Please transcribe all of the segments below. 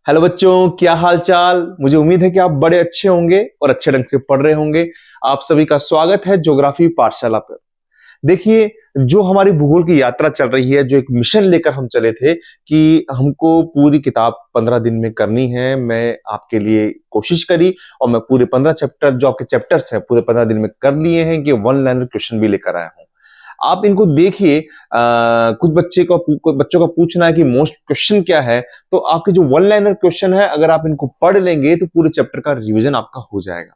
Hello बच्चों, क्या हाल चाल। मुझे उम्मीद है कि आप बड़े अच्छे होंगे और अच्छे ढंग से पढ़ रहे होंगे। आप सभी का स्वागत है ज्योग्राफी पाठशाला पर। देखिए, जो हमारी भूगोल की यात्रा चल रही है, जो एक मिशन लेकर हम चले थे कि हमको पूरी किताब 15 दिन में करनी है, मैं आपके लिए कोशिश करी और मैं पूरे 15 चैप्टर जो आपके चैप्टर्स हैं पूरे 15 दिन में कर लिए हैं कि वन लाइनर क्वेश्चन भी लेकर आया हूं। आप इनको देखिए। कुछ बच्चों का पूछना है कि मोस्ट क्वेश्चन क्या है, तो आपके जो वन लाइनर क्वेश्चन है अगर आप इनको पढ़ लेंगे तो पूरे चैप्टर का रिवीजन आपका हो जाएगा।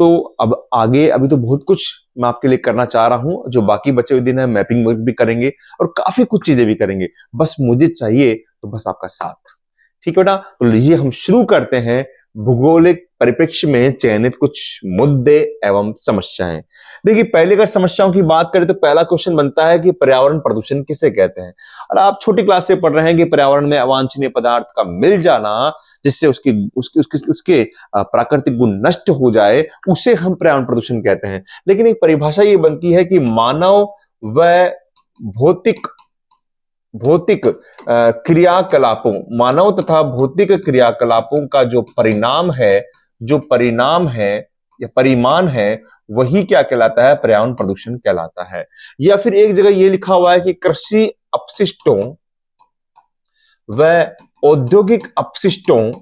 तो अब आगे अभी तो बहुत कुछ मैं आपके लिए करना चाह रहा हूं। जो बाकी बचे हुए दिन है, मैपिंग वर्क भी करेंगे और काफी कुछ चीजें भी करेंगे। बस मुझे चाहिए तो बस आपका साथ। ठीक है बेटा, तो लीजिए हम शुरू करते हैं भूगोलिक परिप्रेक्ष्य में चयनित कुछ मुद्दे एवं समस्याएं। देखिए, पहले अगर समस्याओं की बात करें तो पहला क्वेश्चन बनता है कि पर्यावरण प्रदूषण किसे कहते हैं। और आप छोटी क्लास से पढ़ रहे हैं कि पर्यावरण में अवांछनीय पदार्थ का मिल जाना, जिससे उसके प्राकृतिक गुण नष्ट हो जाए, उसे हम पर्यावरण प्रदूषण कहते हैं। लेकिन एक परिभाषा ये बनती है कि मानव व भौतिक भौतिक क्रियाकलापों मानव तथा भौतिक क्रियाकलापों का जो परिणाम है या परिमाण है, वही क्या कहलाता है, पर्यावरण प्रदूषण कहलाता है। या फिर एक जगह यह लिखा हुआ है कि कृषि अपशिष्टों व औद्योगिक अपशिष्टों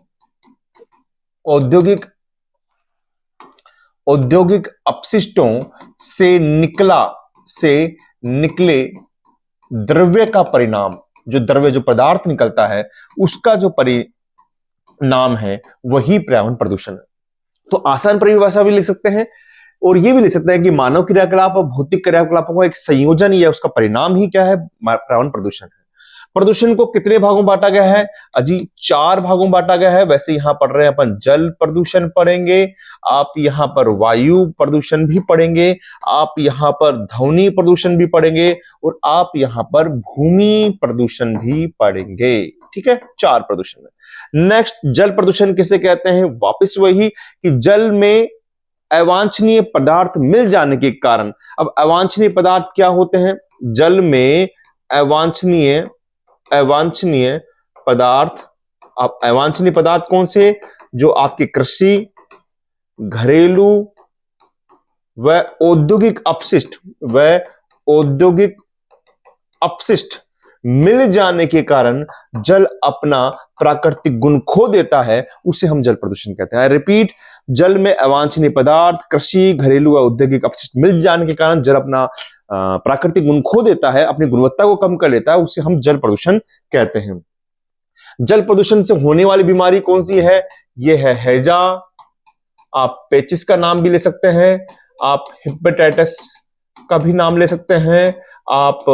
औद्योगिक औद्योगिक अपशिष्टों से निकले द्रव्य का परिणाम, जो पदार्थ निकलता है उसका जो परिणाम है, वही पर्यावरण प्रदूषण है। तो आसान परिभाषा भी लिख सकते हैं और ये भी लिख सकते हैं कि मानव क्रियाकलाप और भौतिक क्रियाकलापों का एक संयोजन या उसका परिणाम ही क्या है, पर्यावरण प्रदूषण है। प्रदूषण को कितने भागों बांटा गया है? अजी 4 भागों बांटा गया है। वैसे यहां पढ़ रहे हैं अपन जल प्रदूषण पढ़ेंगे, आप यहां पर वायु प्रदूषण भी पढ़ेंगे, आप यहां पर ध्वनि प्रदूषण भी पढ़ेंगे और आप यहां पर भूमि प्रदूषण भी पढ़ेंगे। ठीक है, 4 प्रदूषण है। नेक्स्ट, जल प्रदूषण किसे कहते हैं? वापस वही कि जल में अवांछनीय पदार्थ मिल जाने के कारण। अब अवांछनीय पदार्थ क्या होते हैं? जल में अवांछनीय पदार्थ। अब अवांछनीय पदार्थ कौन से? जो आपके कृषि, घरेलू व औद्योगिक अपशिष्ट मिल जाने के कारण जल अपना प्राकृतिक गुण खो देता है, उसे हम जल प्रदूषण कहते हैं। रिपीट, जल में अवांछनीय पदार्थ, कृषि, घरेलू व औद्योगिक अपशिष्ट मिल जाने के कारण जल अपना प्राकृतिक गुण खो देता है, अपनी गुणवत्ता को कम कर लेता है, उसे हम जल प्रदूषण कहते हैं। जल प्रदूषण से होने वाली बीमारी कौन सी है? यह है हैजा। आप पेचिस का नाम भी ले सकते हैं, आप हेपेटाइटिस का भी नाम ले सकते हैं, आप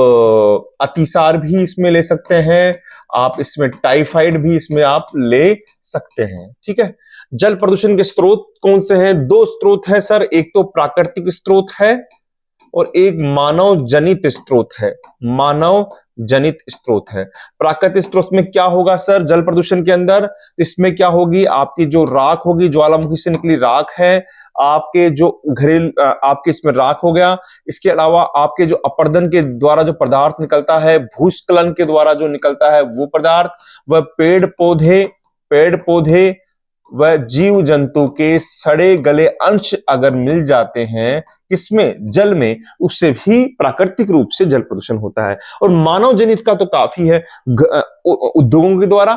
अतिसार भी इसमें ले सकते हैं, आप इसमें टाइफाइड भी इसमें आप ले सकते हैं। ठीक है। जल प्रदूषण के स्रोत कौन से हैं? 2 स्रोत हैं सर, एक तो प्राकृतिक स्रोत है और एक मानव जनित स्रोत है। प्राकृतिक स्रोत में क्या होगा सर जल प्रदूषण के अंदर? इसमें क्या होगी, आपकी जो राख होगी, ज्वालामुखी से निकली राख है, आपके जो आपके इसमें राख हो गया। इसके अलावा आपके जो अपर्दन के द्वारा जो पदार्थ निकलता है, भूस्खलन के द्वारा जो निकलता है वो पदार्थ, वह पेड़ पौधे वह जीव जंतु के सड़े गले अंश अगर मिल जाते हैं किसमें, जल में, उससे भी प्राकृतिक रूप से जल प्रदूषण होता है। और मानव जनित का तो काफी है, उद्योगों के द्वारा,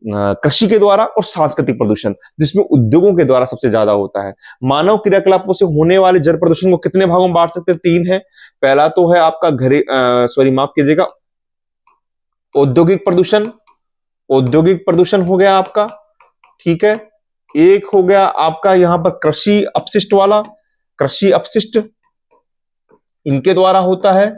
कृषि के द्वारा और सांस्कृतिक प्रदूषण, जिसमें उद्योगों के द्वारा सबसे ज्यादा होता है। मानव क्रियाकलापों से होने वाले जल प्रदूषण को कितने भागों में बांट सकते हैं? 3 है। पहला तो है आपका माफ कीजिएगा, औद्योगिक प्रदूषण हो गया आपका। ठीक है। एक हो गया आपका यहां पर कृषि अपशिष्ट इनके द्वारा होता है।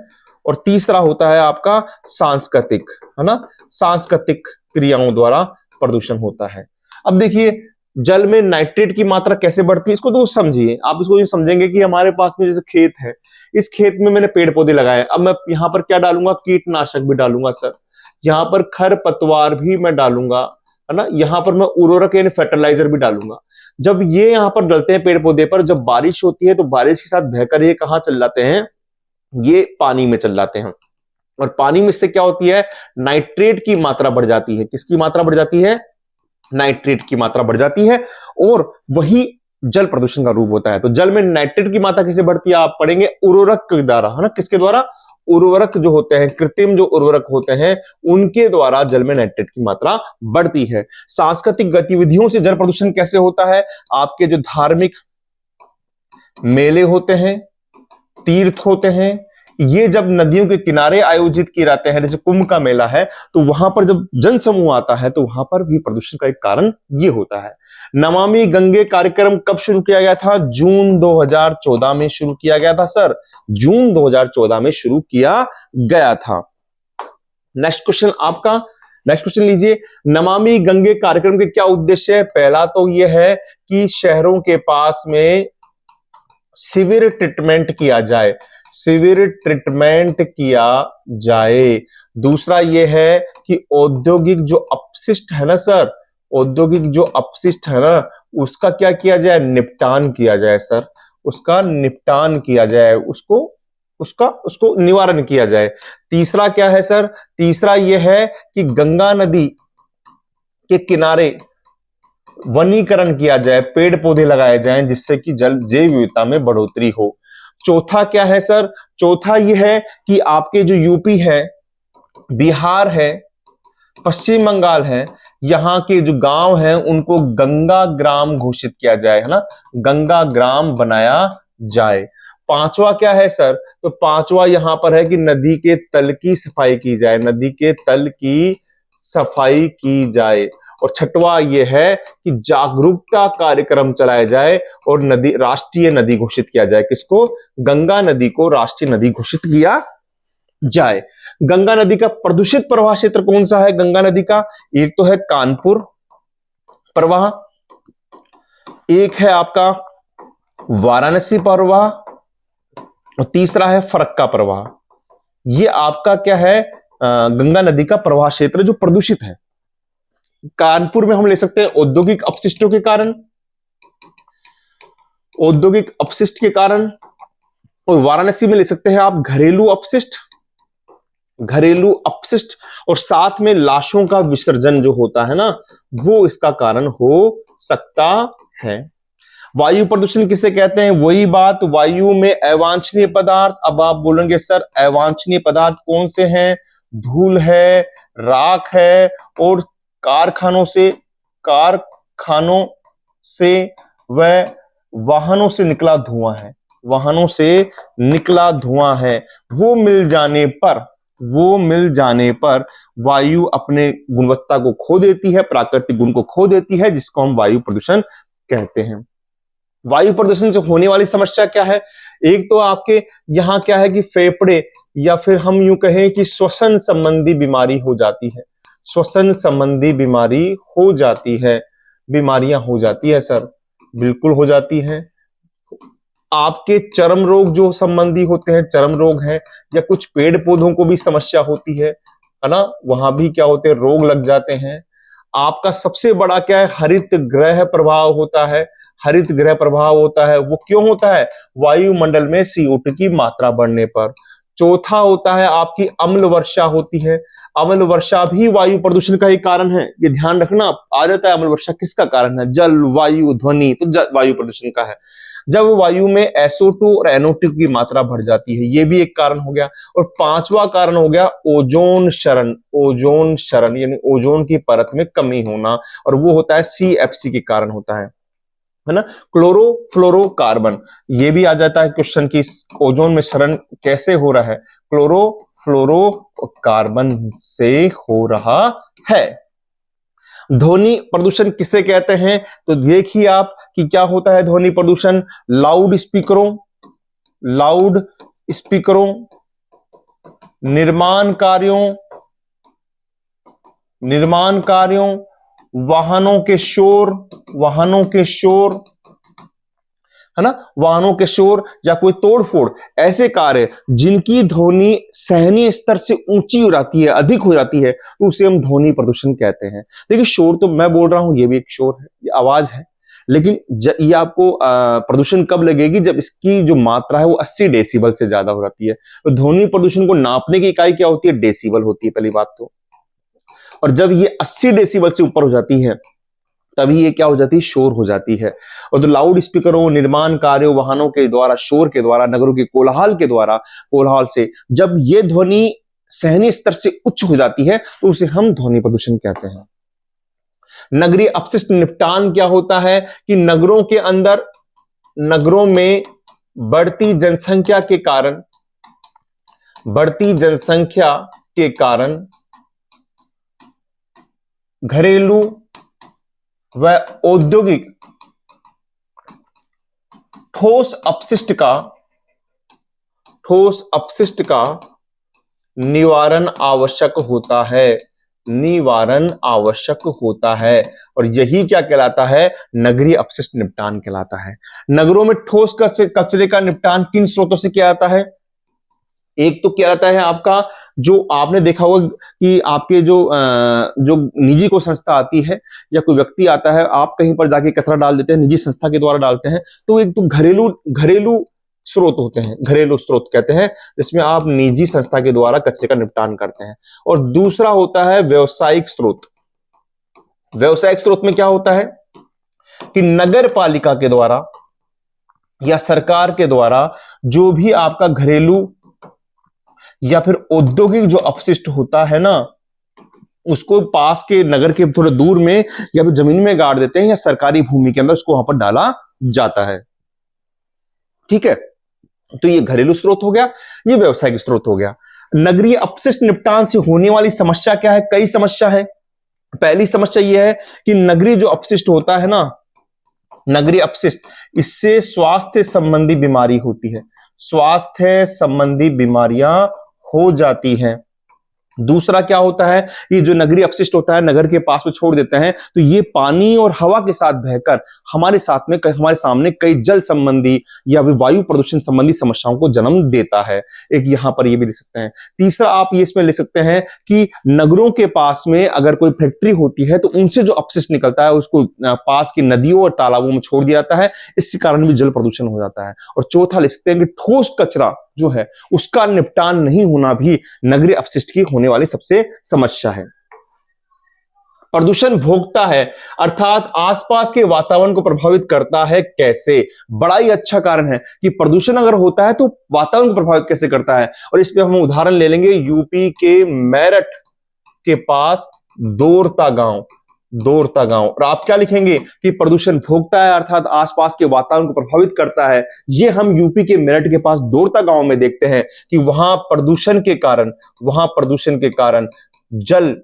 और तीसरा होता है आपका सांस्कृतिक, है ना, सांस्कृतिक क्रियाओं द्वारा प्रदूषण होता है। अब देखिए, जल में नाइट्रेट की मात्रा कैसे बढ़ती है, इसको तो समझिए। आप इसको ये समझेंगे कि हमारे पास में जैसे खेत है, इस खेत में मैंने पेड़ पौधे लगाए, अब मैं यहां पर क्या डालूंगा, कीटनाशक भी डालूंगा सर, यहां पर खरपतवार भी मैं डालूंगा, है ना, यहां पर मैं उर्वरक यानी फर्टिलाइजर भी डालूंगा। जब ये यहां पर डलते हैं पेड़ पौधे पर, जब बारिश होती है तो बारिश के साथ बहकर ये कहां चल जाते हैं, ये पानी में चल जाते हैं। और पानी में से क्या होती है, नाइट्रेट की मात्रा बढ़ जाती है। किसकी मात्रा बढ़ जाती है? नाइट्रेट की मात्रा बढ़ जाती है और वही जल प्रदूषण का रूप होता है। तो जल में नाइट्रेट की मात्रा कैसे बढ़ती है आप पढ़ेंगे उर्वरक के द्वारा, है ना। किसके द्वारा? उर्वरक जो होते हैं, कृत्रिम जो उर्वरक होते हैं, उनके द्वारा जल में नाइट्रेट की मात्रा बढ़ती है। सांस्कृतिक गतिविधियों से जल प्रदूषण कैसे होता है? आपके जो धार्मिक मेले होते हैं, तीर्थ होते हैं, ये जब नदियों के किनारे आयोजित किए जाते हैं, जैसे कुंभ का मेला है, तो वहां पर जब जन समूह आता है तो वहां पर भी प्रदूषण का एक कारण ये होता है। नमामि गंगे कार्यक्रम कब शुरू किया गया था? जून 2014 में शुरू किया गया था सर, जून 2014 में शुरू किया गया था। नेक्स्ट क्वेश्चन आपका, नेक्स्ट क्वेश्चन लीजिए। नमामि गंगे कार्यक्रम के क्या उद्देश्य है? पहला तो यह है कि शहरों के पास में सीवर ट्रीटमेंट किया जाए, सीवर ट्रीटमेंट किया जाए। दूसरा यह है कि औद्योगिक जो अपशिष्ट है ना सर, औद्योगिक जो अपशिष्ट है ना, उसका क्या किया जाए? निपटान किया जाए सर, उसका निपटान किया जाए, उसको निवारण किया जाए। तीसरा क्या है सर? तीसरा यह है कि गंगा नदी के किनारे वनीकरण किया जाए, पेड़ पौधे लगाए जाएं, जिससे कि जल जैव विविधता में बढ़ोतरी हो। चौथा क्या है सर? चौथा यह है कि आपके जो यूपी है, बिहार है, पश्चिम बंगाल है, यहाँ के जो गांव हैं उनको गंगा ग्राम घोषित किया जाए, है ना, गंगा ग्राम बनाया जाए। पांचवा क्या है सर? तो पांचवा यहां पर है कि नदी के तल की सफाई की जाए, नदी के तल की सफाई की जाए। और छठवा यह है कि जागरूकता कार्यक्रम चलाया जाए और नदी, राष्ट्रीय नदी घोषित किया जाए। किसको? गंगा नदी को राष्ट्रीय नदी घोषित किया जाए। गंगा नदी का प्रदूषित प्रवाह क्षेत्र कौन सा है? गंगा नदी का एक तो है कानपुर प्रवाह, एक है आपका वाराणसी प्रवाह और तीसरा है फरक्का प्रवाह। ये आपका क्या है? गंगा नदी का प्रवाह क्षेत्र जो प्रदूषित है। कानपुर में हम ले सकते हैं औद्योगिक अपशिष्टों के कारण, औद्योगिक अपशिष्ट के कारण, और वाराणसी में ले सकते हैं आप घरेलू अपशिष्ट, घरेलू अपशिष्ट, और साथ में लाशों का विसर्जन जो होता है ना, वो इसका कारण हो सकता है। वायु प्रदूषण किसे कहते हैं? वही बात, वायु में अवांछनीय पदार्थ। अब आप बोलेंगे सर अवांछनीय पदार्थ कौन से हैं? धूल है, राख है, और कारखानों से व वाहनों से निकला धुआं है, वाहनों से निकला धुआं है। वो मिल जाने पर वायु अपने गुणवत्ता को खो देती है, प्राकृतिक गुण को खो देती है, जिसको हम वायु प्रदूषण कहते हैं। वायु प्रदूषण से होने वाली समस्या क्या है? एक तो आपके यहां क्या है कि फेफड़े, या फिर हम यूं कहें कि श्वसन संबंधी बीमारी हो जाती है, श्वसन संबंधी बीमारी हो जाती है, बीमारियां हो जाती है सर, बिल्कुल हो जाती हैं। आपके चर्म रोग जो संबंधी होते हैं, चर्म रोग हैं, या कुछ पेड़ पौधों को भी समस्या होती है ना, वहां भी क्या होते हैं? रोग लग जाते हैं। आपका सबसे बड़ा क्या है? हरित गृह प्रभाव होता है, हरित गृह प्रभाव होता है। वो क्यों होता है? वायुमंडल में CO2 की मात्रा बढ़ने पर। चौथा होता है आपकी अम्ल वर्षा होती है, अम्ल वर्षा भी वायु प्रदूषण का ही कारण है, ये ध्यान रखना। आ जाता है अम्ल वर्षा किसका कारण है? जल, वायु, ध्वनि, तो वायु प्रदूषण का है। जब वायु में SO2 और NO2 की मात्रा बढ़ जाती है, ये भी एक कारण हो गया। और पांचवा कारण हो गया ओजोन क्षरण, ओजोन क्षरण यानी ओजोन की परत में कमी होना, और वो होता है CFC के कारण होता है ना। क्लोरोफ्लोरोकार्बन, ये भी आ जाता है क्वेश्चन की ओजोन में क्षरण कैसे हो रहा है? क्लोरोफ्लोरोकार्बन से हो रहा है। ध्वनि प्रदूषण किसे कहते हैं? तो देखिए आप कि क्या होता है ध्वनि प्रदूषण। लाउड स्पीकरों, निर्माण कार्यों, वाहनों के शोर, है ना, वाहनों के शोर या कोई तोड़फोड़, ऐसे कार्य जिनकी ध्वनि सहनीय स्तर से ऊंची हो जाती है, अधिक हो जाती है, तो उसे हम ध्वनि प्रदूषण कहते हैं। देखिए शोर तो मैं बोल रहा हूं, ये भी एक शोर है, ये आवाज है, लेकिन ये आपको प्रदूषण कब लगेगी? जब इसकी जो मात्रा है वो 80 डेसिबल से ज्यादा हो जाती है। तो ध्वनि प्रदूषण को नापने की इकाई क्या होती है? डेसिबल होती है, पहली बात तो। और जब ये 80 डेसिबल से ऊपर हो जाती है तभी ये क्या हो जाती है, शोर हो जाती है। और तो लाउड स्पीकरों, निर्माण कार्यों, वाहनों के द्वारा, शोर के द्वारा, नगरों के कोलाहल के द्वारा, कोलाहल से जब ये ध्वनि सहनीय स्तर से उच्च हो जाती है तो उसे हम ध्वनि प्रदूषण कहते हैं। नगरीय अपशिष्ट निपटान क्या होता है कि नगरों के अंदर, नगरों में बढ़ती जनसंख्या के कारण, बढ़ती जनसंख्या के कारण घरेलू व औद्योगिक ठोस अपशिष्ट का निवारण आवश्यक होता है, निवारण आवश्यक होता है। और यही क्या कहलाता है, नगरीय अपशिष्ट निपटान कहलाता है। नगरों में ठोस कचरे का निपटान किन स्रोतों से किया जाता है? एक तो क्या रहता है आपका, जो आपने देखा होगा कि आपके जो निजी कोई संस्था आती है या कोई व्यक्ति आता है, आप कहीं पर जाके कचरा डाल देते हैं, निजी संस्था के द्वारा डालते हैं, तो एक तो घरेलू स्रोत होते हैं, घरेलू स्रोत कहते हैं, जिसमें आप निजी संस्था के द्वारा कचरे का निपटान करते हैं। और दूसरा होता है व्यावसायिक स्रोत। व्यावसायिक स्रोत में क्या होता है कि नगर पालिका के द्वारा या सरकार के द्वारा जो भी आपका घरेलू या फिर औद्योगिक जो अपशिष्ट होता है ना, उसको पास के नगर के थोड़े दूर में या तो जमीन में गाड़ देते हैं या सरकारी भूमि के अंदर उसको वहां पर डाला जाता है। ठीक है, तो ये घरेलू स्रोत हो गया, ये व्यावसायिक स्रोत हो गया। नगरीय अपशिष्ट निपटान से होने वाली समस्या क्या है? कई समस्या है। पहली समस्या यह है कि नगरीय जो अपशिष्ट होता है ना, नगरीय अपशिष्ट, इससे स्वास्थ्य संबंधी बीमारी होती है, स्वास्थ्य संबंधी बीमारियां हो जाती हैं। दूसरा क्या होता है, ये जो नगरीय अपशिष्ट होता है नगर के पास में छोड़ देते हैं, तो ये पानी और हवा के साथ बहकर हमारे सामने कई जल संबंधी या वायु प्रदूषण संबंधी समस्याओं को जन्म देता है। एक यहां पर ये भी लिख सकते हैं। तीसरा आप ये इसमें लिख सकते हैं कि नगरों के पास में अगर कोई फैक्ट्री होती है तो उनसे जो अपशिष्ट निकलता है उसको पास की नदियों और तालाबों में छोड़ दिया जाता है, इसके कारण भी जल प्रदूषण हो जाता है। और चौथा लिख सकते हैं कि ठोस कचरा जो है उसका निपटान नहीं होना भी नगरीय अपशिष्ट की होने वाली सबसे समस्या है। प्रदूषण भोगता है अर्थात आसपास के वातावरण को प्रभावित करता है। कैसे? बड़ा ही अच्छा कारण है कि प्रदूषण अगर होता है तो वातावरण को प्रभावित कैसे करता है। और इस पे हम उदाहरण ले लेंगे यूपी के मेरठ के पास दोरता गांव। और आप क्या लिखेंगे कि प्रदूषण भोगता है अर्थात आसपास के वातावरण को प्रभावित करता है। ये हम यूपी के मेरठ के पास दोरता गांव में देखते हैं कि वहां प्रदूषण के कारण जल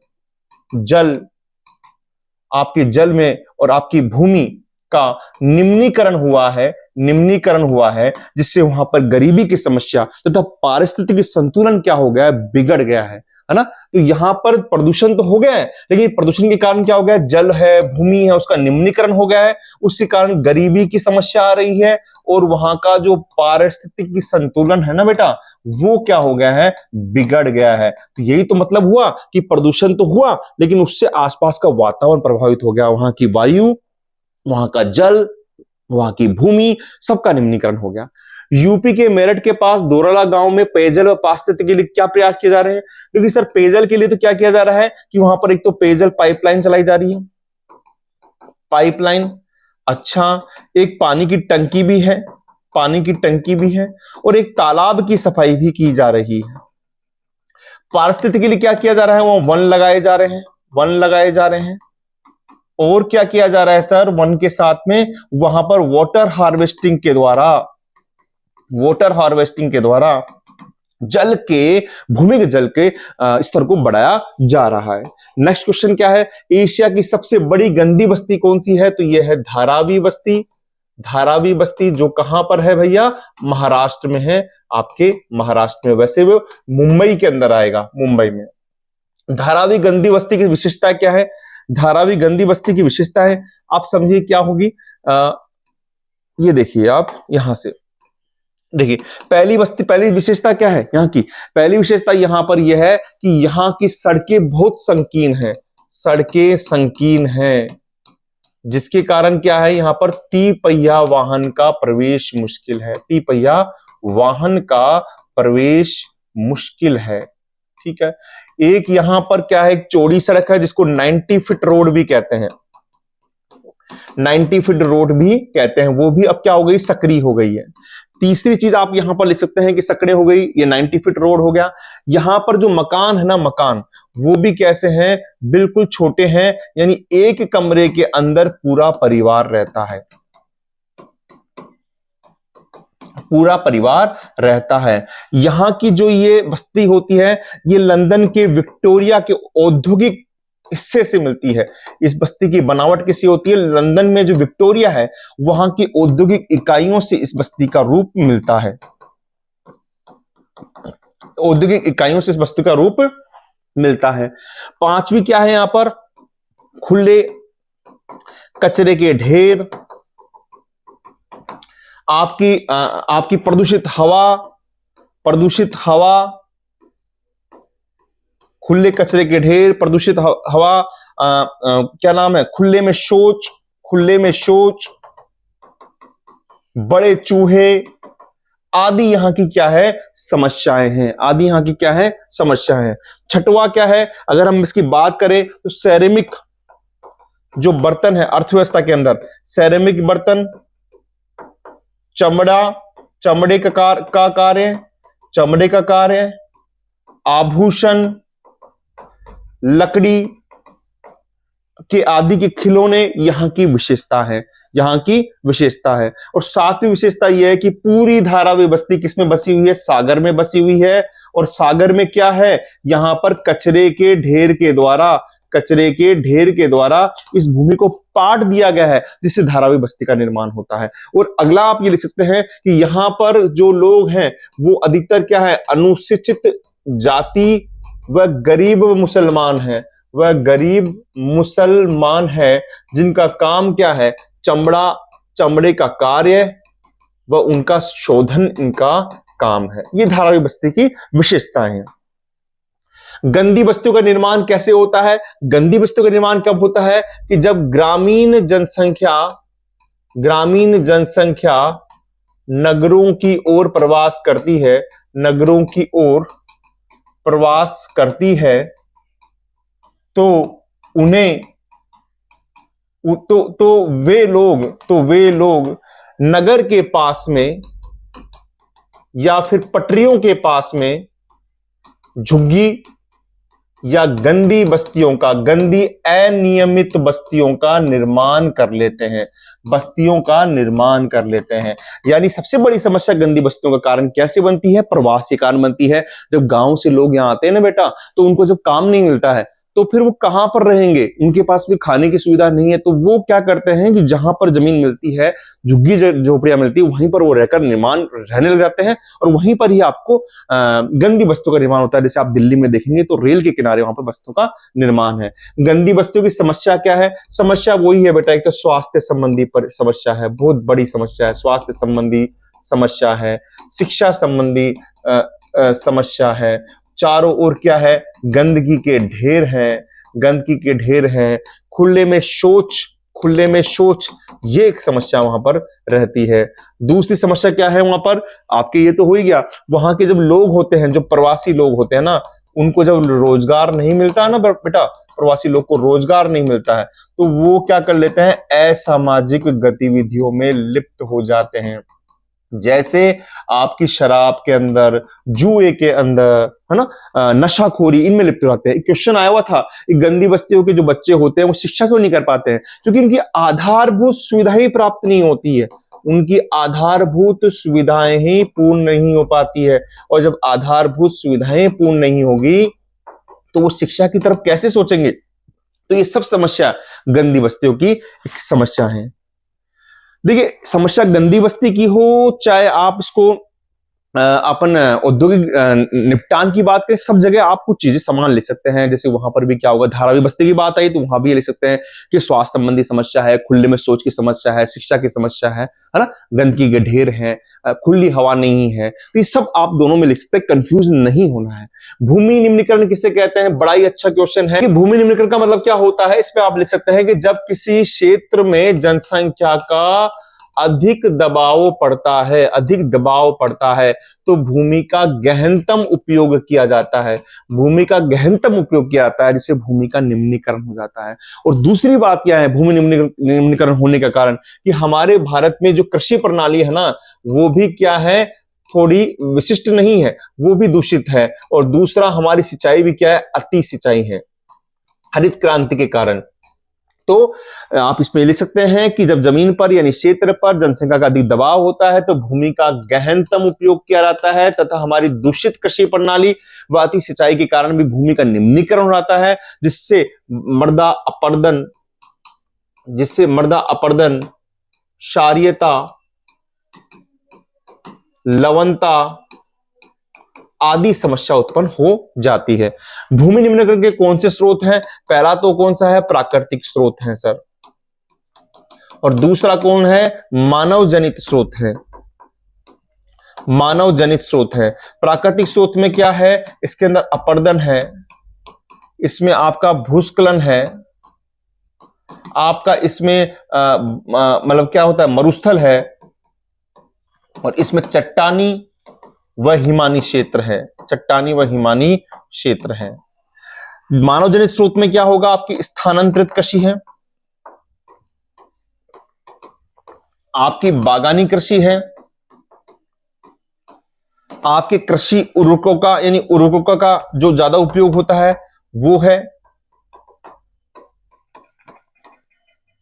आपके जल में और आपकी भूमि का निम्नीकरण हुआ है, जिससे वहां पर गरीबी की समस्या तथा पारिस्थितिक संतुलन क्या हो गया है, बिगड़ गया है ना। तो यहां पर प्रदूषण तो हो गया है, लेकिन प्रदूषण के कारण क्या हो गया है, जल है, भूमि है, उसका निम्नीकरण हो गया है, उसके कारण गरीबी की समस्या आ रही है और वहां का जो पारिस्थितिक संतुलन है ना बेटा, वो क्या हो गया है, बिगड़ गया है। तो यही तो मतलब हुआ कि प्रदूषण तो हुआ लेकिन उससे आसपास का वातावरण प्रभावित हो गया, वहां की वायु, वहां का जल, वहां की भूमि, सबका निम्नीकरण हो गया। यूपी के मेरठ के पास दोराला गांव में पेयजल और पारिस्थितिकी के लिए क्या प्रयास किए जा रहे हैं? क्योंकि सर पेयजल के लिए तो क्या किया जा रहा है कि वहां पर एक तो पेयजल पाइपलाइन चलाई जा रही है, पाइपलाइन, अच्छा, एक पानी की टंकी भी है और एक तालाब की सफाई भी की जा रही है। पारिस्थितिकी के लिए क्या किया जा रहा है, वहां वन लगाए जा रहे हैं। और क्या किया जा रहा है सर, वन के साथ में वहां पर वाटर हार्वेस्टिंग के द्वारा भूमिगत जल के स्तर को बढ़ाया जा रहा है। नेक्स्ट क्वेश्चन क्या है, एशिया की सबसे बड़ी गंदी बस्ती कौन सी है? तो यह है धारावी बस्ती, जो कहां पर है भैया, महाराष्ट्र में है, आपके महाराष्ट्र में। वैसे वो मुंबई के अंदर आएगा, मुंबई में। धारावी गंदी बस्ती की विशेषता क्या है? धारावी गंदी बस्ती की विशेषता है, आप समझिए क्या होगी, ये देखिए आप यहां से देखिए, पहली विशेषता क्या है यहाँ की? पहली विशेषता यहां पर यह है कि यहां की सड़कें बहुत संकीर्ण हैं, जिसके कारण क्या है, यहां पर तिपहिया वाहन का प्रवेश मुश्किल है। ठीक है, एक यहां पर क्या है, एक चौड़ी सड़क है जिसको 90 फीट रोड भी कहते हैं, 90 फीट रोड भी कहते हैं, वो भी अब क्या हो गई, सकरी हो गई है। तीसरी चीज आप यहां पर लिख सकते हैं कि सकड़े हो गई, ये 90 फीट रोड हो गया। यहां पर जो मकान है ना, मकान वो भी कैसे हैं, बिल्कुल छोटे हैं, यानी एक कमरे के अंदर पूरा परिवार रहता है, पूरा परिवार रहता है। यहां की जो ये बस्ती होती है, ये लंदन के विक्टोरिया के औद्योगिक हिस्से से मिलती है। इस बस्ती की बनावट किसी होती है, लंदन में जो विक्टोरिया है वहां की औद्योगिक इकाइयों से इस बस्ती का रूप मिलता है, औद्योगिक इकाइयों से इस बस्ती का रूप मिलता है। पांचवी क्या है यहां पर, खुले कचरे के ढेर, आपकी प्रदूषित हवा, खुले कचरे के ढेर, प्रदूषित हवा, क्या नाम है, खुले में शौच, बड़े चूहे आदि यहां की क्या है, समस्याएं हैं, आदि यहां की क्या है, समस्याएं हैं। छठवां क्या है, अगर हम इसकी बात करें तो सेरेमिक जो बर्तन है अर्थव्यवस्था के अंदर, सेरेमिक बर्तन, चमड़े का कार्य, आभूषण, लकड़ी के आदि के खिलौने यहां की विशेषता है, यहां की विशेषता है। और सातवीं विशेषता यह है कि पूरी धारावी बस्ती किसमें बसी हुई है, सागर में बसी हुई है। और सागर में क्या है, यहां पर कचरे के ढेर के द्वारा इस भूमि को पाट दिया गया है, जिससे धारावी बस्ती का निर्माण होता है। और अगला आप ये लिख सकते हैं कि यहां पर जो लोग हैं वो अधिकतर क्या है, अनुसूचित जाति व गरीब मुसलमान है, जिनका काम क्या है, चमड़े का कार्य व उनका शोधन इनका काम है। ये धारावी बस्ती की विशेषताएं हैं। गंदी बस्तियों का निर्माण कैसे होता है, गंदी बस्तियों का निर्माण कब होता है कि जब ग्रामीण जनसंख्या नगरों की ओर प्रवास करती है, तो उन्हें वे लोग नगर के पास में या फिर पटरियों के पास में झुग्गी या गंदी अनियमित बस्तियों का निर्माण कर लेते हैं। यानी सबसे बड़ी समस्या गंदी बस्तियों का कारण कैसे बनती है, प्रवासी कारण बनती है। जब गांव से लोग यहाँ आते हैं ना बेटा, तो उनको जब काम नहीं मिलता है तो फिर वो कहां पर रहेंगे, उनके पास भी खाने की सुविधा नहीं है, तो वो क्या करते हैं कि जहां पर जमीन मिलती है, झुग्गी झोपड़ियां मिलती है, वहीं पर वो रहने लग जाते हैं। और वहीं पर ही आपको गंदी बस्तियों का निर्माण होता है। जैसे आप दिल्ली में देखेंगे तो रेल के किनारे वहां पर बस्तियों का निर्माण है। गंदी बस्तियों की समस्या क्या है, समस्या वही है बेटा, एक तो स्वास्थ्य संबंधी समस्या है, बहुत बड़ी समस्या है, स्वास्थ्य संबंधी समस्या है, शिक्षा संबंधी समस्या है, चारों ओर क्या है, गंदगी के ढेर हैं, खुले में शौच, ये एक समस्या वहां पर रहती है। दूसरी समस्या क्या है वहां पर, आपके ये तो हो ही गया, वहां के जब लोग होते हैं, जो प्रवासी लोग होते हैं ना, उनको जब रोजगार नहीं मिलता है ना बेटा, प्रवासी लोग को रोजगार नहीं मिलता है, तो वो क्या कर लेते हैं, असामाजिक गतिविधियों में लिप्त हो जाते हैं। जैसे आपकी शराब के अंदर, जुए के अंदर, है ना, नशाखोरी, इनमें लिप्त रहते हैं। क्वेश्चन आया हुआ था, गंदी बस्तियों के जो बच्चे होते हैं वो शिक्षा क्यों नहीं कर पाते हैं, क्योंकि उनकी आधारभूत सुविधाएं प्राप्त नहीं होती है, उनकी आधारभूत सुविधाएं ही पूर्ण नहीं हो पाती है। और जब आधारभूत सुविधाएं पूर्ण नहीं होगी तो वो शिक्षा की तरफ कैसे सोचेंगे। तो ये सब समस्या गंदी बस्तियों की एक समस्या है। देखिए, समस्या गंदी बस्ती की हो, चाहे आप इसको अपन औद्योगिक निपटान की बात करें, सब जगह आप कुछ चीजें समान लिख सकते हैं। जैसे वहां पर भी क्या होगा, धारावी बस्ती की बात आई तो वहां भी ये लिख सकते हैं कि स्वास्थ्य संबंधी समस्या है, खुले में शौच की समस्या है, शिक्षा की समस्या है ना, गंदगी के ढेर है, खुली हवा नहीं है। तो ये सब आप दोनों में लिख सकते हैं, कंफ्यूज नहीं होना है। भूमि निम्नीकरण किसे कहते हैं, बड़ा ही अच्छा क्वेश्चन है कि भूमि निम्नीकरण का मतलब क्या होता है। इसमें आप लिख सकते हैं कि जब किसी क्षेत्र में जनसंख्या का अधिक दबाव पड़ता है, अधिक दबाव पड़ता है तो भूमि का गहनतम उपयोग किया जाता है, भूमि का गहनतम उपयोग किया जाता है, जिससे भूमि का निम्नीकरण हो जाता है। और दूसरी बात क्या है भूमि निम्नीकरण होने का कारण, कि हमारे भारत में जो कृषि प्रणाली है ना, वो भी क्या है, थोड़ी विशिष्ट नहीं है, वो भी दूषित है। और दूसरा हमारी सिंचाई भी क्या है, अति सिंचाई है, हरित क्रांति के कारण। तो आप इसमें लिख सकते हैं कि जब जमीन पर यानी क्षेत्र पर जनसंख्या का अधिक दबाव होता है तो भूमि का गहनतम उपयोग किया जाता है, तथा हमारी दूषित कृषि प्रणाली व अति सिंचाई के कारण भी भूमि का निम्नीकरण हो जाता है, जिससे मृदा अपरदन, क्षारीयता, लवणता आदि समस्या उत्पन्न हो जाती है। भूमि निम्नीकरण के कौन से स्रोत हैं? पहला तो कौन सा है, प्राकृतिक स्रोत हैं सर, और दूसरा कौन है, मानव जनित स्रोत है, मानव जनित स्रोत है। प्राकृतिक स्रोत में क्या है, इसके अंदर अपरदन है, इसमें आपका भूस्खलन है, आपका इसमें मतलब क्या होता है, मरुस्थल है, और इसमें चट्टानी व हिमानी क्षेत्र है, चट्टानी व हिमानी क्षेत्र है। मानव जनित स्रोत में क्या होगा, आपकी स्थानांतरित कृषि है, आपकी बागानी कृषि है, आपके कृषि उर्वरकों का यानी उर्वरकों का जो ज्यादा उपयोग होता है वो है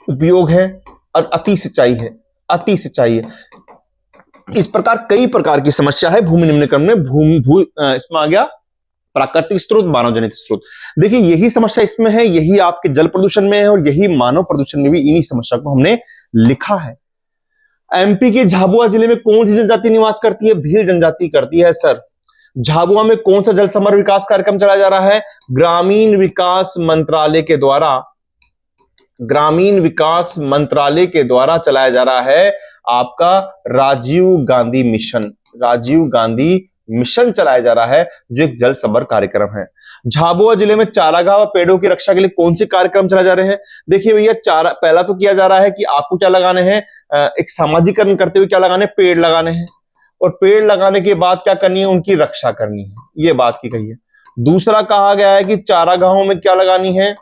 उपयोग है, और अति सिंचाई है, अति सिंचाई है। इस प्रकार कई प्रकार की समस्या है भूमि निम्नीकरण में। इसमें आ गया प्राकृतिक स्रोत, मानव जनित स्रोत। देखिए यही समस्या इसमें है, यही आपके जल प्रदूषण में है, और यही मानव प्रदूषण में भी इन्हीं समस्या को हमने लिखा है। एमपी के झाबुआ जिले में कौन सी जनजाति निवास करती है? भील जनजाति करती है सर। झाबुआ में कौन सा जल समग्र विकास कार्यक्रम चलाया जा रहा है? ग्रामीण विकास मंत्रालय के द्वारा, ग्रामीण विकास मंत्रालय के द्वारा चलाया जा रहा है आपका राजीव गांधी मिशन, राजीव गांधी मिशन चलाया जा रहा है, जो एक जल संवर्धन कार्यक्रम है। झाबुआ जिले में चारागाह व पेड़ों की रक्षा के लिए कौन से कार्यक्रम चलाए जा रहे हैं? देखिए भैया, पहला तो किया जा रहा है कि आपको क्या लगाने हैं, एक सामाजिकरण करते हुए क्या लगाने, पेड़ लगाने हैं, और पेड़ लगाने के बाद क्या करनी है, उनकी रक्षा करनी है, ये बात की गई है। दूसरा कहा गया है कि चारागाहों में क्या लगानी है,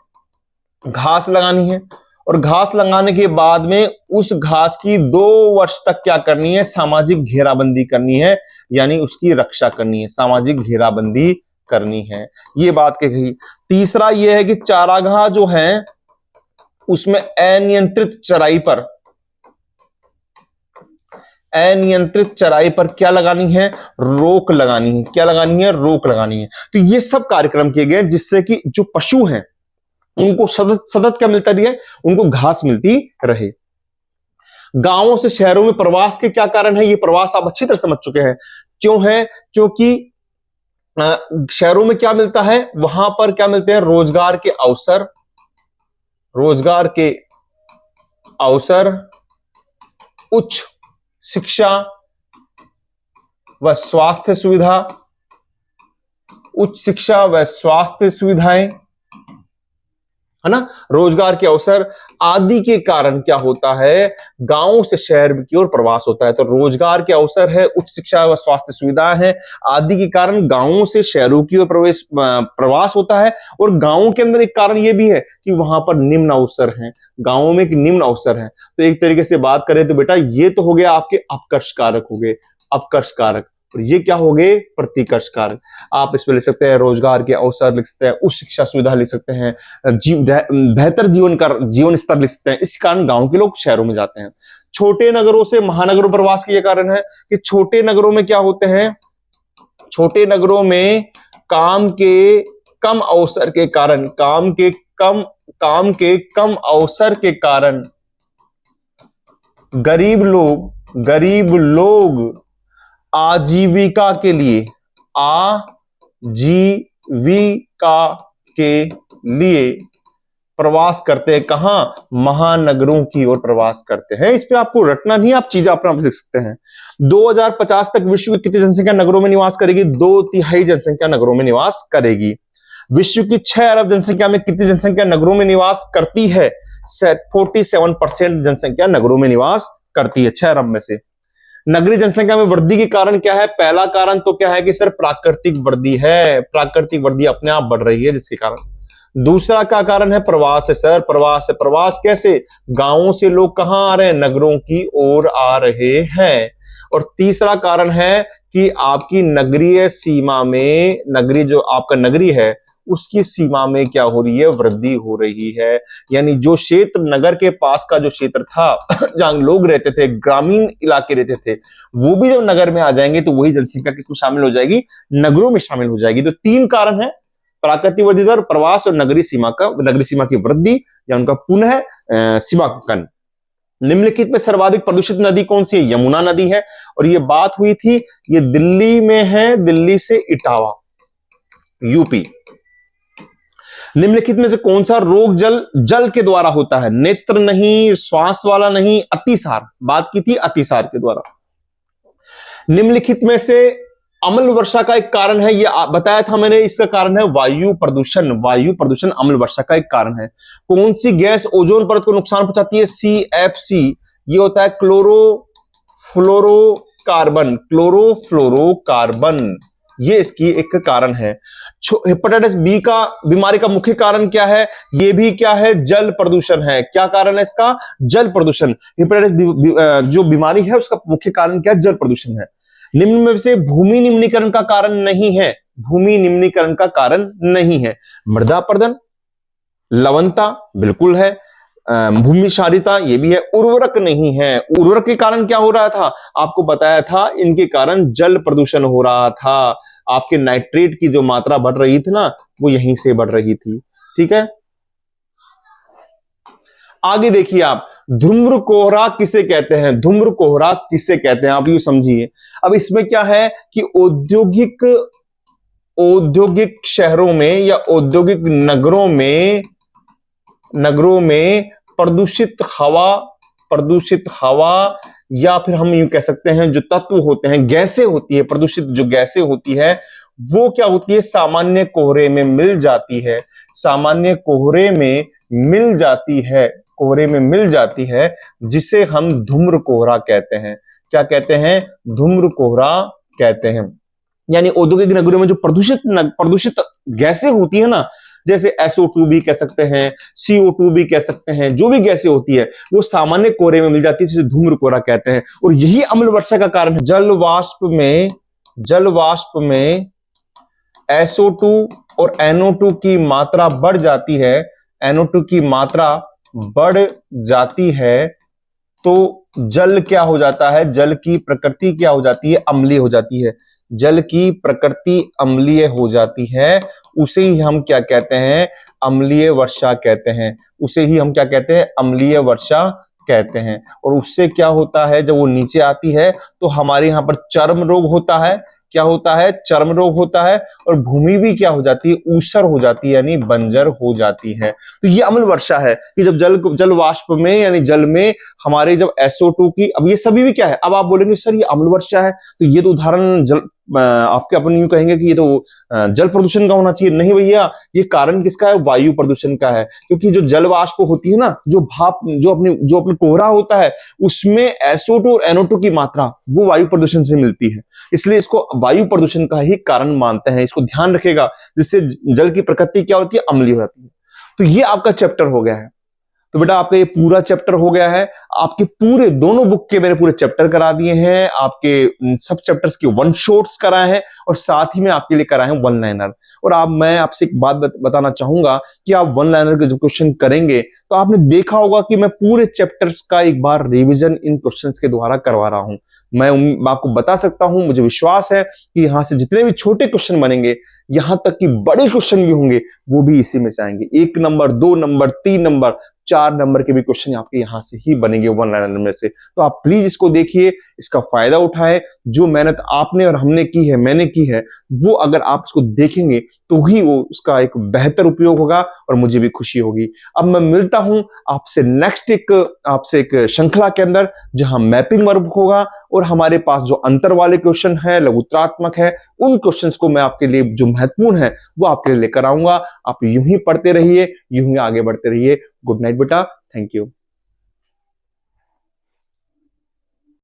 घास लगानी है, और घास लगाने के बाद में उस घास की 2 वर्ष तक क्या करनी है, सामाजिक घेराबंदी करनी है, यानी उसकी रक्षा करनी है, सामाजिक घेराबंदी करनी है, ये बात कही गई। तीसरा यह है कि चारागाह जो है उसमें अनियंत्रित चराई पर क्या लगानी है, रोक लगानी है, क्या लगानी है, रोक लगानी है। तो ये सब कार्यक्रम किए गए जिससे कि जो पशु हैं उनको सतत क्या मिलता रहे, उनको घास मिलती रहे। गांवों से शहरों में प्रवास के क्या कारण है, ये प्रवास आप अच्छी तरह समझ चुके हैं क्यों है, क्योंकि शहरों में क्या मिलता है, वहां पर क्या मिलते हैं, रोजगार के अवसर, रोजगार के अवसर, उच्च शिक्षा व स्वास्थ्य सुविधा, उच्च शिक्षा व स्वास्थ्य सुविधाएं, है ना, रोजगार के अवसर आदि के कारण क्या होता है, गांवों से शहर की ओर प्रवास होता है। तो रोजगार के अवसर है, उच्च शिक्षा व स्वास्थ्य सुविधाएं हैं आदि के कारण गांवों से शहरों की ओर प्रवास होता है। और गांवों के अंदर एक कारण यह भी है कि वहां पर निम्न अवसर हैं, गांवों में एक निम्न अवसर है। तो एक तरीके से बात करें तो बेटा ये तो हो गया आपके अपकर्ष कारक हो गए, अपकर्ष कारक, और ये क्या हो गए, प्रतिकर्ष कारक। आप इसमें लिख सकते हैं रोजगार के अवसर लिख सकते हैं, उच्च शिक्षा सुविधा लिख सकते हैं, बेहतर जीवन स्तर लिख सकते हैं। इस कारण गांव के लोग शहरों में जाते हैं। छोटे नगरों से महानगरों प्रवास के ये कारण है कि छोटे नगरों में क्या होते हैं, छोटे नगरों में काम के कम अवसर के कारण, काम के कम अवसर के कारण गरीब लोग आजीविका के लिए प्रवास करते हैं, कहां, महानगरों की ओर प्रवास करते हैं। इस पे आपको रटना नहीं, आप चीजें अपना लिख सकते हैं। 2050 तक विश्व की कितनी जनसंख्या नगरों में निवास करेगी, 2/3 जनसंख्या नगरों में निवास करेगी। विश्व की 6 अरब जनसंख्या में कितनी जनसंख्या नगरों में निवास करती है, 47% जनसंख्या नगरों में निवास करती है 6 अरब में से। नगरीय जनसंख्या में वृद्धि के कारण क्या है? पहला कारण तो क्या है कि सर प्राकृतिक वृद्धि है, प्राकृतिक वृद्धि अपने आप बढ़ रही है जिसके कारण। दूसरा क्या कारण है? प्रवास है सर, प्रवास है। प्रवास कैसे? गांवों से लोग कहां आ रहे हैं? नगरों की ओर आ रहे हैं। और तीसरा कारण है कि आपकी नगरीय सीमा में, नगरीय जो आपका नगरी है उसकी सीमा में क्या हो रही है? वृद्धि हो रही है। यानी जो क्षेत्र नगर के पास का जो क्षेत्र था जहां लोग रहते थे, ग्रामीण इलाके रहते थे, वो भी जब नगर में आ जाएंगे तो वही जनसंख्या किसमें शामिल हो जाएगी? नगरों में शामिल हो जाएगी। तो 3 कारण है, प्राकृतिक वृद्धि दर, प्रवास और नगरीय सीमा की वृद्धि या उनका पुनः सीमांकन। निम्नलिखित में सर्वाधिक प्रदूषित नदी कौन सी है? यमुना नदी है। और ये बात हुई थी, ये दिल्ली में है, दिल्ली से इटावा, यूपी। निम्नलिखित में से कौन सा रोग जल के द्वारा होता है? नेत्र नहीं, श्वास वाला नहीं, अतिसार। बात की थी अतिसार के द्वारा। निम्नलिखित में से अम्ल वर्षा का एक कारण है, ये बताया था मैंने, इसका कारण है वायु प्रदूषण। वायु प्रदूषण अम्ल वर्षा का एक कारण है। कौन सी गैस ओजोन परत को नुकसान पहुंचाती है? CFC। ये होता है क्लोरोफ्लोरोकार्बन, क्लोरोफ्लोरोकार्बन, ये इसकी एक कारण है। हेपेटाइटिस बी का बीमारी का मुख्य कारण क्या है? ये भी क्या है? जल प्रदूषण है। क्या कारण है इसका? जल प्रदूषण। हेपेटाइटिस जो बीमारी है उसका मुख्य कारण क्या है? जल प्रदूषण है। निम्न में से भूमि निम्नीकरण का कारण नहीं है, भूमि निम्नीकरण का कारण नहीं है। मृदा अपरदन, लवणता बिल्कुल है, भूमि क्षारीयता ये भी है, उर्वरक नहीं है। उर्वरक के कारण क्या हो रहा था? आपको बताया था, इनके कारण जल प्रदूषण हो रहा था। आपके नाइट्रेट की जो मात्रा बढ़ रही थी ना, वो यहीं से बढ़ रही थी। ठीक है, आगे देखिए आप, धूम्र कोहरा किसे कहते हैं? धूम्र कोहरा किसे कहते हैं आप ये समझिए। अब इसमें क्या है कि औद्योगिक शहरों में या औद्योगिक नगरों में प्रदूषित हवा या फिर हम यूं कह सकते हैं जो तत्व होते हैं, गैसें होती है, प्रदूषित जो गैसें होती है वो क्या होती है? सामान्य कोहरे में मिल जाती है, सामान्य कोहरे में मिल जाती है, कोहरे में मिल जाती है, जिसे हम धूम्र कोहरा कहते हैं। क्या कहते हैं? धूम्र कोहरा कहते हैं। यानी औद्योगिक नगरों में जो प्रदूषित गैसें होती है ना, जैसे SO2 भी कह सकते हैं, CO2 भी कह सकते हैं, जो भी गैसें होती है वो सामान्य कोहरे में मिल जाती है, जिसे धूम्र कोहरा कहते हैं। और यही अम्ल वर्षा का कारण है। जल वाष्प में SO2 और NO2 की मात्रा बढ़ जाती है, NO2 की मात्रा बढ़ जाती है तो जल क्या हो जाता है? जल की प्रकृति क्या हो जाती है? अम्लीय हो जाती है। जल की प्रकृति अम्लीय हो जाती है, उसे ही हम क्या कहते हैं? अम्लीय वर्षा कहते हैं। उसे ही हम क्या कहते हैं? अम्लीय वर्षा कहते हैं। और उससे क्या होता है? जब वो नीचे आती है तो हमारे यहाँ पर चर्म रोग होता है। क्या होता है? चर्म रोग होता है। और भूमि भी क्या हो जाती है? ऊसर हो जाती है, यानी बंजर हो जाती है। तो ये अम्ल वर्षा है कि जब जल वाष्प में यानी जल में हमारे जब SO2 की, अब ये सभी भी क्या है? अब आप बोलेंगे सर ये अम्ल वर्षा है, तो ये तो उदाहरण आपके अपन यूं कहेंगे कि ये तो जल प्रदूषण का होना चाहिए। नहीं भैया, ये कारण किसका है? वायु प्रदूषण का है। क्योंकि जो जल वाष्प होती है ना, जो भाप, जो अपनी कोहरा होता है, उसमें SO2 और NO2 की मात्रा वो वायु प्रदूषण से मिलती है। इसलिए इसको वायु प्रदूषण का ही कारण मानते हैं। इसको ध्यान रखेगा, जिससे जल की प्रकृति क्या होती है? अम्लीय हो जाती है। तो ये आपका चैप्टर हो गया है। तो बेटा आपका ये पूरा चैप्टर हो गया है। आपके पूरे दोनों बुक के मैंने पूरे चैप्टर करा दिए हैं, आपके सब चैप्टर्स के वन शॉट्स कराए हैं, और साथ ही में आपके लिए कराए हैं वन लाइनर। और आप, मैं आपसे एक बात बताना चाहूंगा कि आप वन लाइनर के जो क्वेश्चन करेंगे तो आपने देखा होगा कि मैं पूरे चैप्टर्स का एक बार रिविजन इन क्वेश्चंस के द्वारा करवा रहा हूं। मैं आपको बता सकता हूं, मुझे विश्वास है कि यहां से जितने भी छोटे क्वेश्चन बनेंगे, यहां तक कि बड़े क्वेश्चन भी होंगे, वो भी इसी में से आएंगे। 1 नंबर, 2 नंबर, 3 नंबर, 4 नंबर के भी क्वेश्चन आपके यहां से ही बनेंगे वन लाइनर में से। तो आप प्लीज इसको देखिए, इसका फायदा उठाएं। जो मेहनत आपने और हमने की है, मैंने की है, वो अगर आप इसको देखेंगे तो ही वो उसका एक बेहतर उपयोग होगा और मुझे भी खुशी होगी। अब मैं मिलता हूं आपसे नेक्स्ट आपसे एक श्रृंखला के अंदर, जहां मैपिंग वर्क होगा और हमारे पास जो अंतर वाले क्वेश्चन है, लघुत्रात्मक है, उन क्वेश्चंस को मैं आपके लिए जो महत्वपूर्ण है वो आपके लिए लेकर आऊंगा। आप यूं ही पढ़ते रहिए, यूं ही आगे बढ़ते रहिए। गुड नाइट बेटा, थैंक यू।